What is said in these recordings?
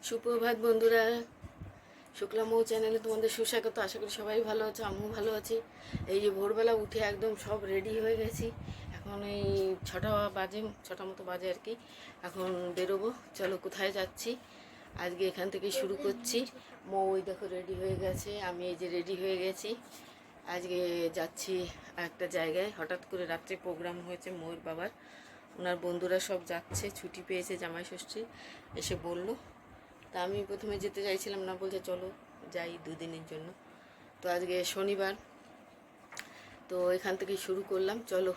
সুপ্রভাত বন্ধুরা, শুক্লা মৌ চ্যানেলে তোমাদের সুস্বাগত। আশা করি সবাই ভালো আছো, আমিও ভালো আছি। এই যে ভোরবেলা উঠে একদম সব রেডি হয়ে গেছি। এখন এই 6টা বাজে, 6টা মতো বাজে আর কি। এখন বেরোবো, চলো কোথায় যাচ্ছি। আজকে এখান থেকে শুরু করছি। মৌ ওই দেখো রেডি হয়ে গেছে, আমি এই যে রেডি হয়ে গেছি। আজকে যাচ্ছি একটা জায়গায়, হঠাৎ করে রাত্রে প্রোগ্রাম হয়েছে মৌর বাবার। ওনার বন্ধুরা সব যাচ্ছে, ছুটি পেয়েছে জামাই ষষ্ঠী, এসে বলল। তা আমি প্রথমে যেতে চাইছিলাম না, বলছে চলো যাই 2 দিনের জন্য। তো আজকে শনিবার, তো এখান থেকে শুরু করলাম। চলো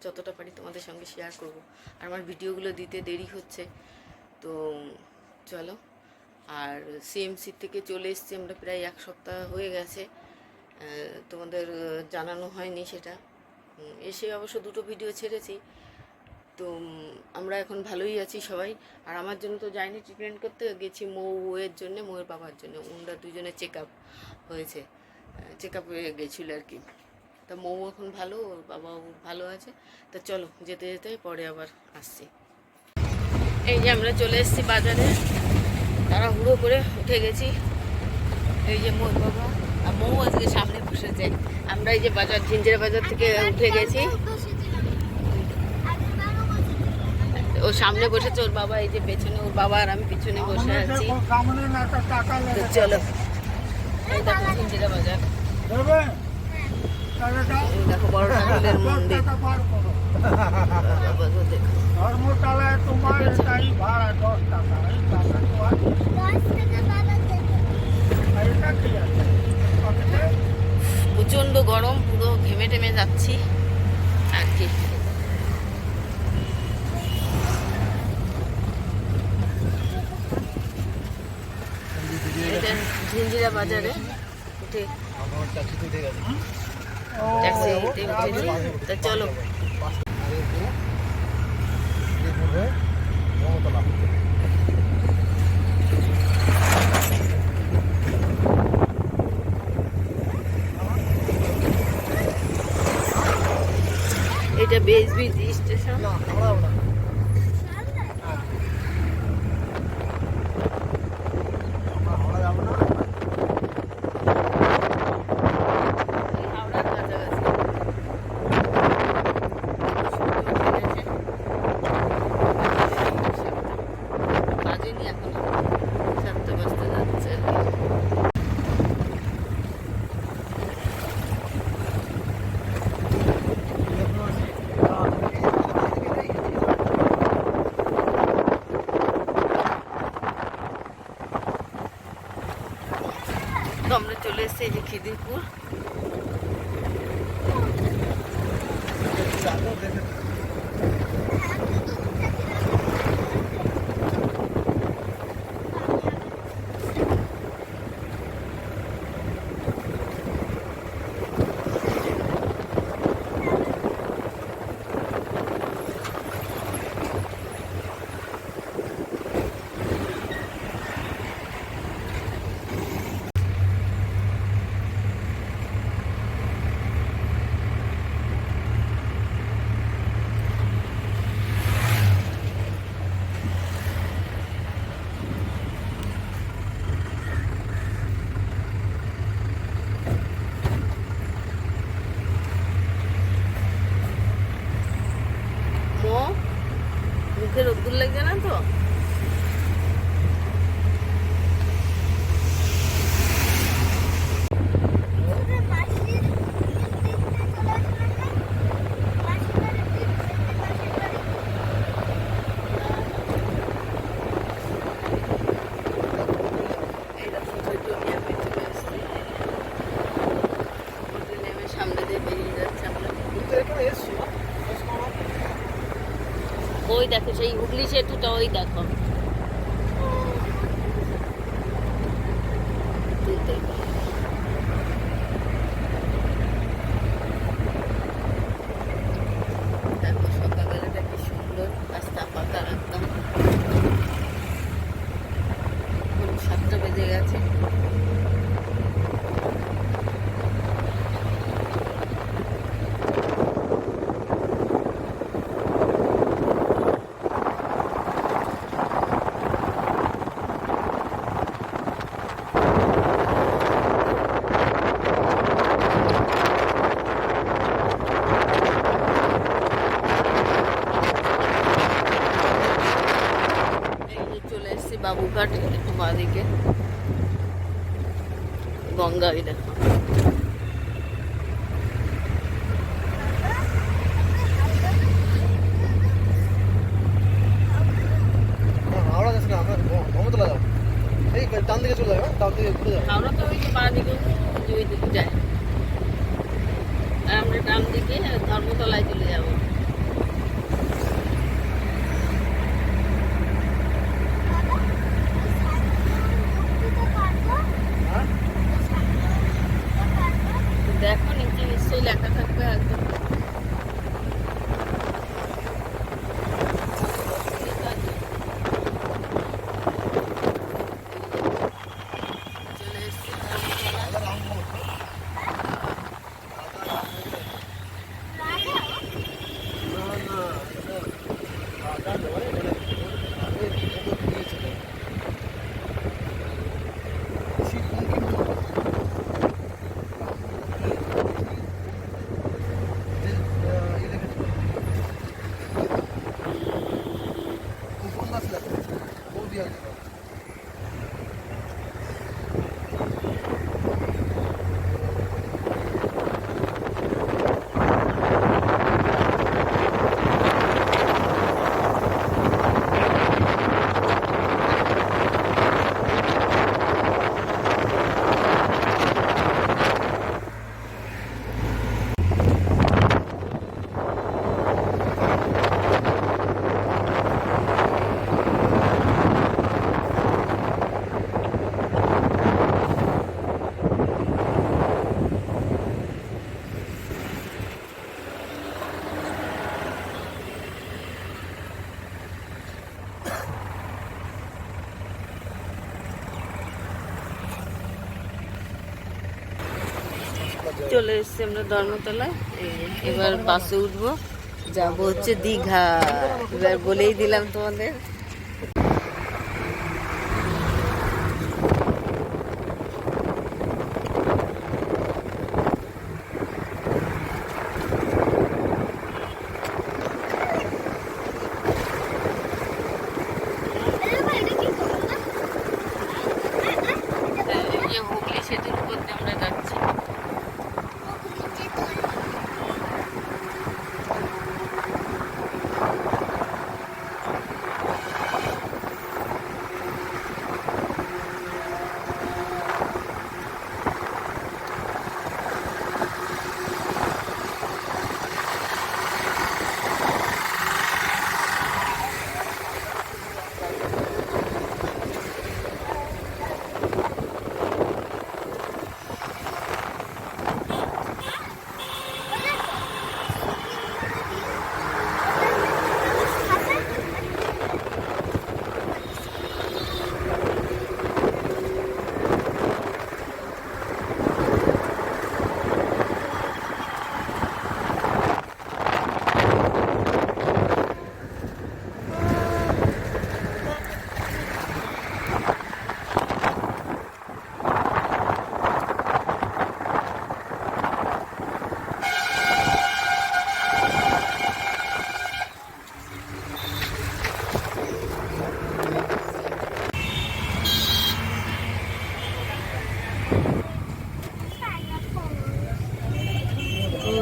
যতটা পারি তোমাদের সঙ্গে শেয়ার করব। আর আমার ভিডিওগুলো দিতে দেরি হচ্ছে, তো চলো। আর সিএমসি থেকে চলে এসেছি আমরা, প্রায় 1 সপ্তাহ হয়ে গেছে। তোমাদের জানানো হয়নি সেটা। এসে অবশ্য 2টো ভিডিও ছেড়েছি। তো আমরা এখন ভালোই আছি সবাই। আর আমার জন্য তো যাইনি ট্রিটমেন্ট করতে, গেছি মৌয়ের জন্য, মৌয়ের বাবার জন্য। ওনারা দুজনে চেক আপ হয়েছে, চেক আপ হয়ে গেছিলো আর কি। তা মৌ এখন ভালো, ওর বাবাও ভালো আছে। তা চলো যেতে যেতে পরে আবার আসছি। এই যে আমরা চলে এসেছি বাজারে, তারা হুড়ো করে উঠে গেছি। এই যে মৌর বাবা আর মৌ আজকে সামনে বসেছে। আমরা এই যে বাজার, ঝিঞ্জিরা বাজার থেকে উঠে গেছি। ও সামনে বসেছে, ওর বাবা এই যে পেছনে, ওর বাবা আর আমি পিছনে বসে আছি। চলো, এই দেখো ঝিঞ্জিরা বাজার, দেখো বড় ঠাকুরের মন্দির। ধর্মতলায় তোমার তাই ভাড়া 10 টাকা। প্রচন্ড গরম, পুরো ঘেমে টেমে যাচ্ছি আর কি। ঝিঞ্জিরা বাজারে উঠে ট্যাক্সিতে উঠেছি। তা চলো, এটা বেসবিজি স্টেশন। আমরা চলে এসেছি এই যে খিদিরপুর। মুখে রোদ্দুর লাগছে না তো? সামনে দিয়ে বেরিয়ে যাচ্ছে আমরা। ওই দেখো সেই হুগলি সেতুটা, ওই দেখো। দেখো সকালবেলাটা কি সুন্দর, রাস্তা পাকা রাস্তা। 7টা বেজে গেছে। বাবুঘাট একটু বাঁদিকে গঙ্গা, ওই দেখো। হাওড়া যাচ্ছি না, আমরা মমতলা যাবো। এই ডান দিকে চলে যাবে, ডান দিকে ঘুরে যাবে। আমরা তো ওই যে বাঁদিকে ওই দিকে যাই, আর আমরা ডান দিকে ধর্মতলায় চলে যাবো। হ্যাঁ? দেখো নিচে নিশ্চয়ই লেখা থাকবে একদম। চলে এসছি ধর্মতলায়। চলে এসছি আমরা ধর্মতলায়। এবার বাসে উঠবো, যাবো হচ্ছে দীঘা। এবার বলেই দিলাম তোমাদের। হুগলি সেতুর উপর দিয়ে আমরা যাচ্ছি।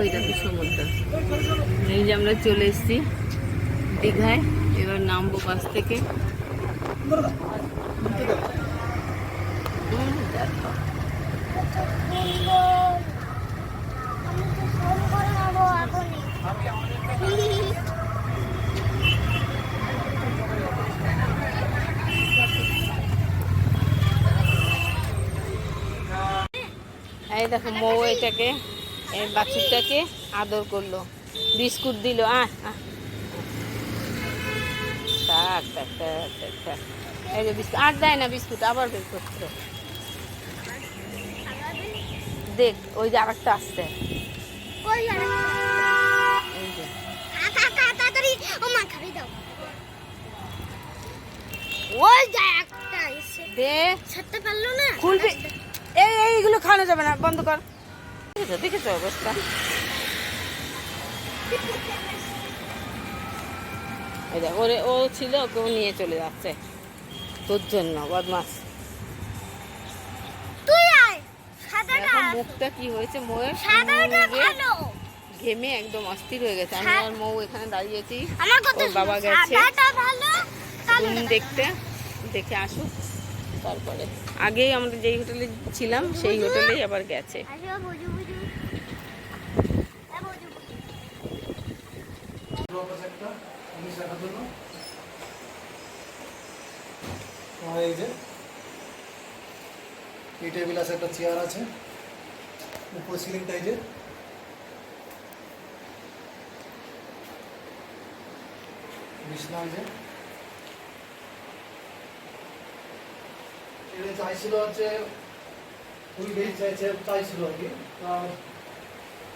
ওই দেখো সমুদ্র। এই যে আমরা চলে এসেছি দীঘায়। এবার নামবো বাস থেকে। দেখো এই দেখো মৌ এটাকে, এই বাছুরটাকে আদর করলো, বিস্কুট দিল। এই যে বিস্কুট আর দেয় না, বিস্কুট আবার বের করছে। দেখ ওই যে আরেকটা আসছে। এই যে দে খুলবি। এইগুলো খাওয়ানো যাবে না, বন্ধ কর। দেখেছো অবস্থা। এই দেখ ওরে, ও ছিল, ওকেও নিয়ে চলে যাচ্ছে। তোর জন্য বদমাস। তুই আয় সাদাটা এখন মুখটা কি হয়েছে মোয়ের সাদাটা পুড়ে ভালো ঘেমে একদম অস্থির হয়ে গেছে। আমি আর মৌ এখানে দাঁড়িয়েছি, আমার কথা ওর বাবা শোনো, গেছে সাদাটা ভালো রুম দেখতে, দেখে আসুক তারপরে। আগেই আমরা যেই হোটেলে ছিলাম সেই হোটেলেই আবার গেছে। আসো বুঝু বুঝু বুঝু আর এই যে এই টেবিল আছে, একটা চেয়ার আছে, উপর সিলিংটা এই যে বিছনা, এই যে এটা চাইছিল হচ্ছে খুবই বেশি চাইছিল আর কি।